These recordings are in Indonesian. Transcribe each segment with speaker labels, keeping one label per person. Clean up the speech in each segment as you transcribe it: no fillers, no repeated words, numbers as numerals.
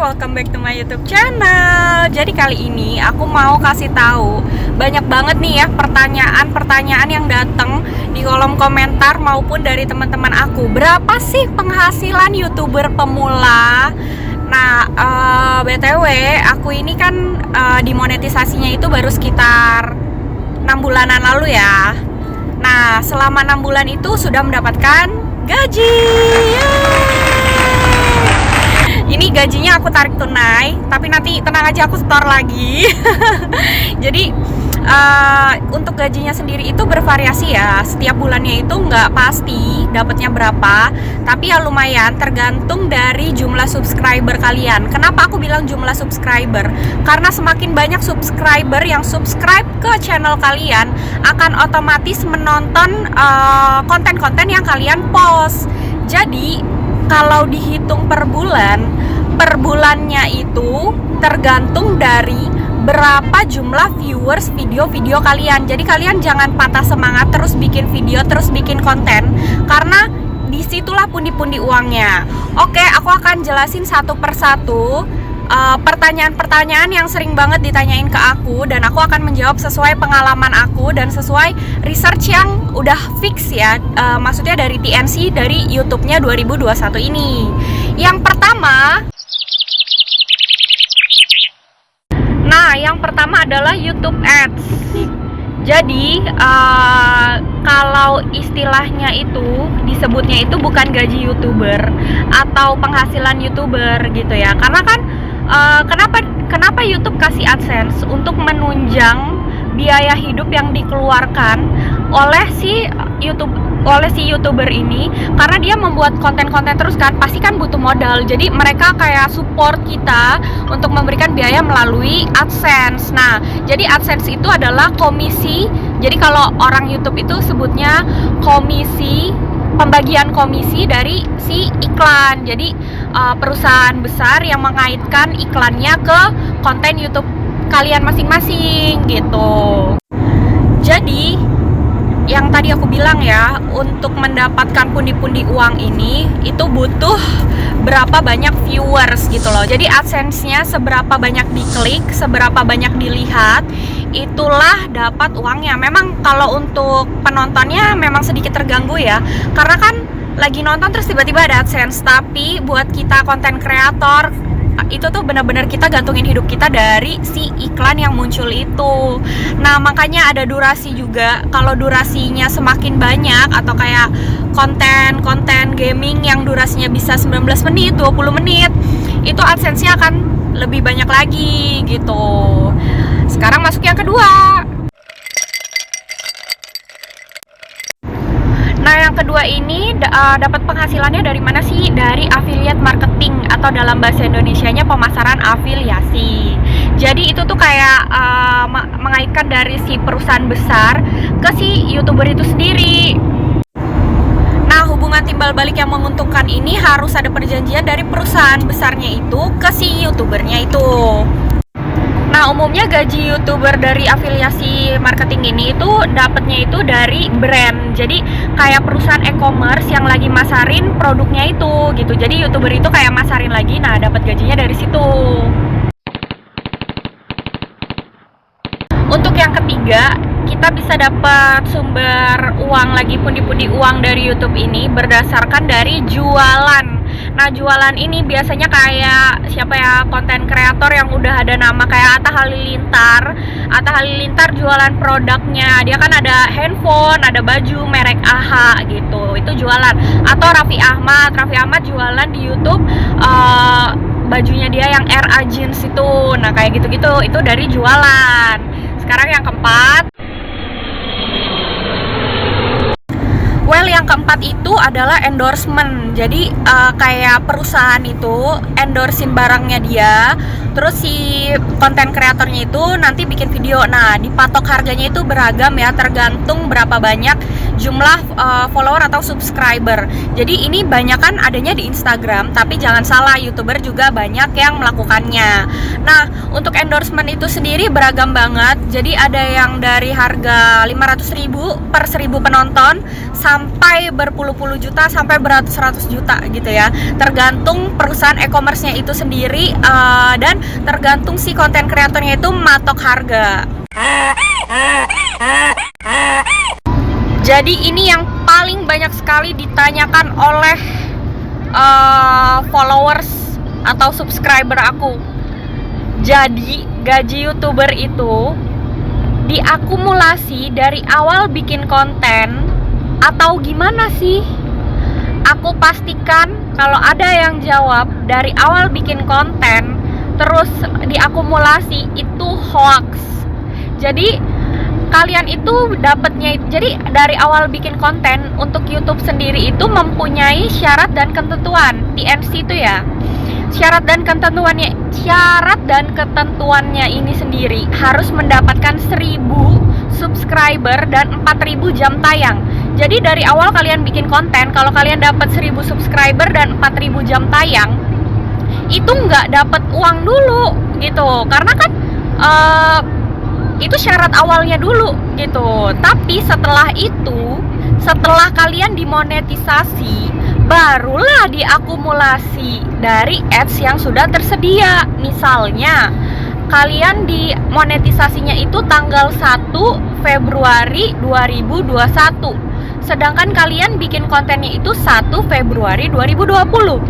Speaker 1: welcome back to my YouTube channel. Jadi kali ini aku mau kasih tahu banyak banget nih ya pertanyaan-pertanyaan yang datang di kolom komentar maupun dari teman-teman aku. Berapa sih penghasilan YouTuber pemula? Nah, BTW aku ini kan dimonetisasinya itu baru sekitar 6 bulanan lalu ya. Nah, selama 6 bulan itu sudah mendapatkan gaji. Ini gajinya aku tarik tunai, tapi nanti tenang aja aku setor lagi. Jadi untuk gajinya sendiri itu bervariasi ya. Setiap bulannya itu nggak pasti dapatnya berapa, tapi ya lumayan tergantung dari jumlah subscriber kalian. Kenapa aku bilang jumlah subscriber? Karena semakin banyak subscriber yang subscribe ke channel kalian, akan otomatis menonton konten-konten yang kalian post. Jadi kalau dihitung per bulannya itu tergantung dari berapa jumlah viewers video-video kalian. Jadi kalian jangan patah semangat terus bikin video, terus bikin konten, karena disitulah pundi-pundi uangnya. Oke, aku akan jelasin satu persatu pertanyaan-pertanyaan yang sering banget ditanyain ke aku, dan aku akan menjawab sesuai pengalaman aku dan sesuai research yang udah fix ya, maksudnya dari TNC, dari YouTube-nya 2021 ini. Yang pertama adalah YouTube Ads. Jadi kalau istilahnya itu disebutnya itu bukan gaji YouTuber atau penghasilan YouTuber gitu ya, karena kan kenapa YouTube kasih AdSense untuk menunjang biaya hidup yang dikeluarkan oleh si YouTuber ini, karena dia membuat konten-konten terus kan, pasti kan butuh modal. Jadi mereka kayak support kita untuk memberikan biaya melalui AdSense. Nah, jadi AdSense itu adalah komisi. Jadi kalau orang YouTube itu sebutnya komisi, pembagian komisi dari si iklan. Jadi perusahaan besar yang mengaitkan iklannya ke konten YouTube kalian masing-masing gitu. Jadi yang tadi aku bilang ya, untuk mendapatkan pundi-pundi uang ini itu butuh berapa banyak viewers gitu loh. Jadi AdSense-nya seberapa banyak diklik, seberapa banyak dilihat, itulah dapat uangnya. Memang kalau untuk penontonnya memang sedikit terganggu ya, karena kan lagi nonton terus tiba-tiba ada AdSense. Tapi buat kita konten kreator itu tuh benar-benar kita gantungin hidup kita dari si iklan yang muncul itu. Nah, makanya ada durasi juga. Kalau durasinya semakin banyak, atau kayak konten gaming yang durasinya bisa 19 menit, 20 menit, itu AdSense-nya akan lebih banyak lagi gitu. Sekarang masuk yang kedua. Nah, yang kedua ini dapat penghasilannya dari mana sih? Dari affiliate marketing, atau dalam bahasa Indonesianya pemasaran afiliasi. Jadi itu tuh kayak mengaitkan dari si perusahaan besar ke si YouTuber itu sendiri. Nah, hubungan timbal balik yang menguntungkan ini harus ada perjanjian dari perusahaan besarnya itu ke si YouTubernya itu. Nah, umumnya gaji YouTuber dari afiliasi marketing ini itu dapatnya itu dari brand. Jadi kayak perusahaan e-commerce yang lagi masarin produknya itu gitu. Jadi YouTuber itu kayak masarin lagi, nah dapat gajinya dari situ. Untuk yang ketiga, kita bisa dapat sumber uang lagi, pundi-pundi uang dari YouTube ini berdasarkan dari jualan. Nah, jualan ini biasanya kayak siapa ya, konten kreator yang udah ada nama, kayak Atta Halilintar. Atta Halilintar jualan produknya, dia kan ada handphone, ada baju merek AHA gitu, itu jualan. Atau Raffi Ahmad jualan di YouTube bajunya dia yang RA Jeans itu. Nah, kayak gitu-gitu, itu dari jualan. Sekarang yang keempat. Yang keempat itu adalah endorsement. Jadi kayak perusahaan itu endorsein barangnya dia, terus si konten kreatornya itu nanti bikin video. Nah, dipatok harganya itu beragam ya, tergantung berapa banyak jumlah follower atau subscriber. Jadi ini banyak kan adanya di Instagram, tapi jangan salah, YouTuber juga banyak yang melakukannya. Nah, untuk endorsement itu sendiri beragam banget. Jadi ada yang dari harga 500.000 per 1.000 penonton sampai berpuluh-puluh juta sampai beratus-ratus juta gitu ya, tergantung perusahaan e-commerce-nya itu sendiri, dan tergantung si konten kreatornya itu matok harga. Jadi ini yang paling banyak sekali ditanyakan oleh followers atau subscriber aku. Jadi gaji YouTuber itu diakumulasi dari awal bikin konten atau gimana sih? Aku pastikan kalau ada yang jawab dari awal bikin konten terus diakumulasi itu hoax. Jadi kalian itu dapatnya, jadi dari awal bikin konten untuk YouTube sendiri itu mempunyai syarat dan ketentuan. TNC itu ya, syarat dan ketentuannya ini sendiri harus mendapatkan 1000 subscriber dan 4000 jam tayang. Jadi dari awal kalian bikin konten, kalau kalian dapat 1000 subscriber dan 4000 jam tayang, itu nggak dapat uang dulu gitu, karena kan itu syarat awalnya dulu gitu. Tapi setelah itu, setelah kalian dimonetisasi, barulah diakumulasi dari ads yang sudah tersedia. Misalnya kalian dimonetisasinya itu tanggal 1 Februari 2021, sedangkan kalian bikin kontennya itu 1 Februari 2020.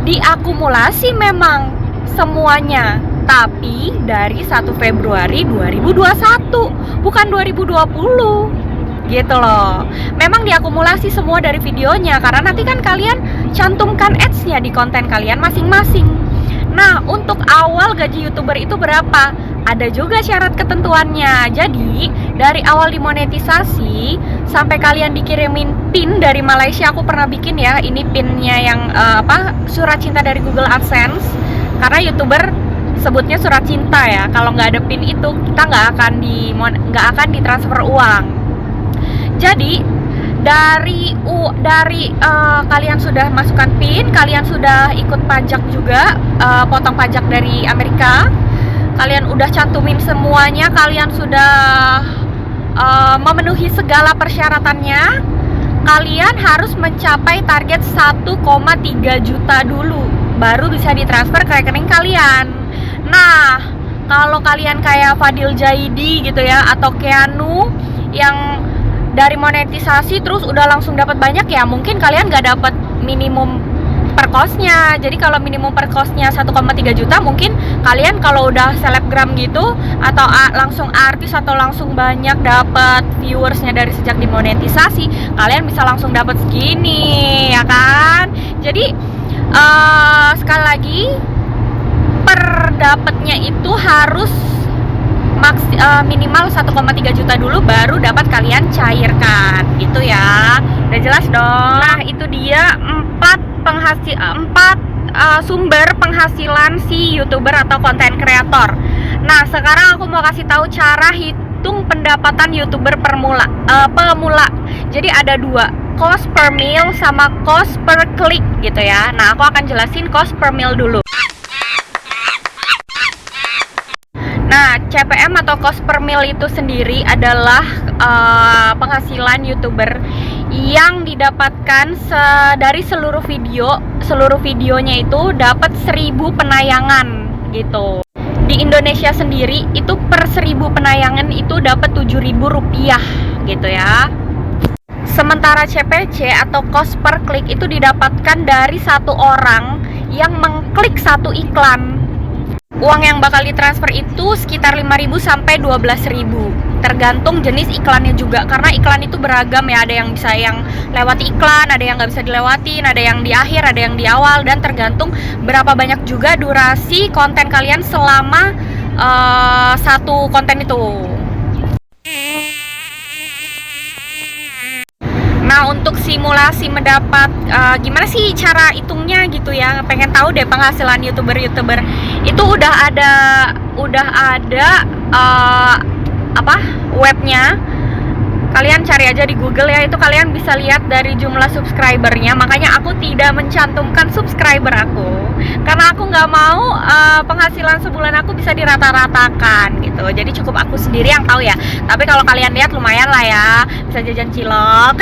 Speaker 1: Diakumulasi memang semuanya, tapi dari 1 Februari 2021, bukan 2020 gitu loh. Memang diakumulasi semua dari videonya, karena nanti kan kalian cantumkan ads-nya di konten kalian masing-masing. Nah, untuk awal gaji YouTuber itu berapa? Ada juga syarat ketentuannya. Jadi, dari awal dimonetisasi sampai kalian dikirimin pin dari Malaysia, aku pernah bikin ya, ini pinnya yang surat cinta dari Google AdSense. Karena YouTuber sebutnya surat cinta ya. Kalau nggak ada pin itu, kita nggak akan ditransfer uang. Jadi dari kalian sudah masukkan pin, kalian sudah ikut pajak juga, potong pajak dari Amerika, kalian udah cantumin semuanya, kalian sudah memenuhi segala persyaratannya, kalian harus mencapai target 1,3 juta dulu, baru bisa ditransfer ke rekening kalian. Nah, kalau kalian kayak Fadil Jaidi gitu ya, atau Keanu yang dari monetisasi terus udah langsung dapat banyak, ya mungkin kalian nggak dapat minimum per cost-nya. Jadi kalau minimum per cost-nya 1,3 juta, mungkin kalian kalau udah selebgram gitu, atau langsung artis, atau langsung banyak dapat viewersnya dari sejak dimonetisasi, kalian bisa langsung dapat segini, ya kan? Jadi sekali lagi, per dapatnya itu harus minimal 1,3 juta dulu, baru dapat kalian cairkan gitu ya. Udah jelas dong. Nah, itu dia 4 sumber penghasilan si YouTuber atau konten kreator. Nah, sekarang aku mau kasih tahu cara hitung pendapatan YouTuber pemula. Jadi ada 2, cost per mil sama cost per klik gitu ya. Nah, aku akan jelasin cost per mil dulu. Nah, CPM atau cost per mil itu sendiri adalah penghasilan YouTuber yang didapatkan dari seluruh videonya itu dapat 1000 penayangan gitu. Di Indonesia sendiri itu per 1000 penayangan itu dapat Rp7.000 gitu ya. Sementara CPC atau cost per klik itu didapatkan dari satu orang yang mengklik satu iklan. Uang yang bakal ditransfer itu sekitar 5.000 sampai 12.000, tergantung jenis iklannya juga, karena iklan itu beragam ya. Ada yang bisa yang lewati iklan, ada yang nggak bisa dilewatin, ada yang di akhir, ada yang di awal, dan tergantung berapa banyak juga durasi konten kalian selama satu konten itu. Nah, untuk simulasi mendapat gimana sih cara hitungnya gitu ya, pengen tahu deh penghasilan YouTuber itu udah ada webnya. Kalian cari aja di Google ya, itu kalian bisa lihat dari jumlah subscribernya. Makanya aku tidak mencantumkan subscriber aku, karena aku nggak mau penghasilan sebulan aku bisa dirata-ratakan gitu. Jadi cukup aku sendiri yang tahu ya. Tapi kalau kalian lihat lumayan lah ya, bisa jajan cilok.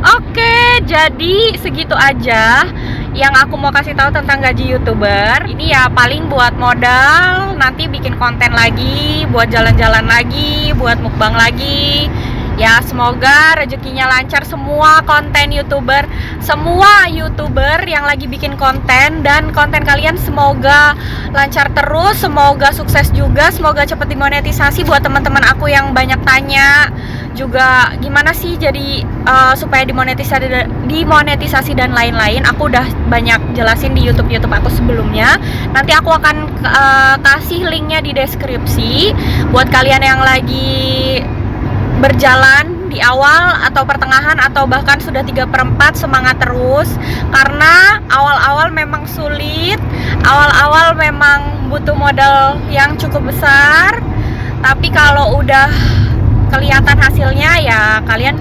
Speaker 1: Oke, jadi segitu aja yang aku mau kasih tahu tentang gaji YouTuber. Ini ya paling buat modal, nanti bikin konten lagi, buat jalan-jalan lagi, buat mukbang lagi. Ya semoga rezekinya lancar semua konten YouTuber, semua YouTuber yang lagi bikin konten, dan konten kalian semoga lancar terus, semoga sukses juga, semoga cepat dimonetisasi. Buat teman-teman aku yang banyak tanya juga gimana sih jadi supaya dimonetisasi dan lain-lain, aku udah banyak jelasin di YouTube aku sebelumnya. Nanti aku akan kasih linknya di deskripsi buat kalian yang lagi berjalan di awal atau pertengahan atau bahkan sudah 3/4, semangat terus, karena awal-awal memang sulit, awal-awal memang butuh modal yang cukup besar, tapi kalau udah kelihatan hasilnya ya kalian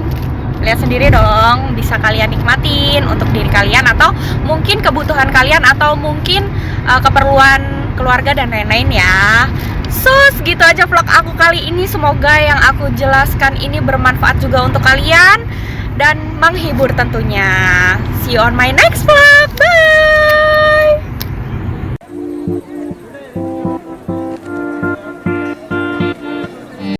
Speaker 1: lihat sendiri dong, bisa kalian nikmatin untuk diri kalian atau mungkin kebutuhan kalian atau mungkin keperluan keluarga dan lain-lain ya. So, segitu aja vlog aku kali ini. Semoga yang aku jelaskan ini bermanfaat juga untuk kalian dan menghibur tentunya. See you on my next vlog. Bye!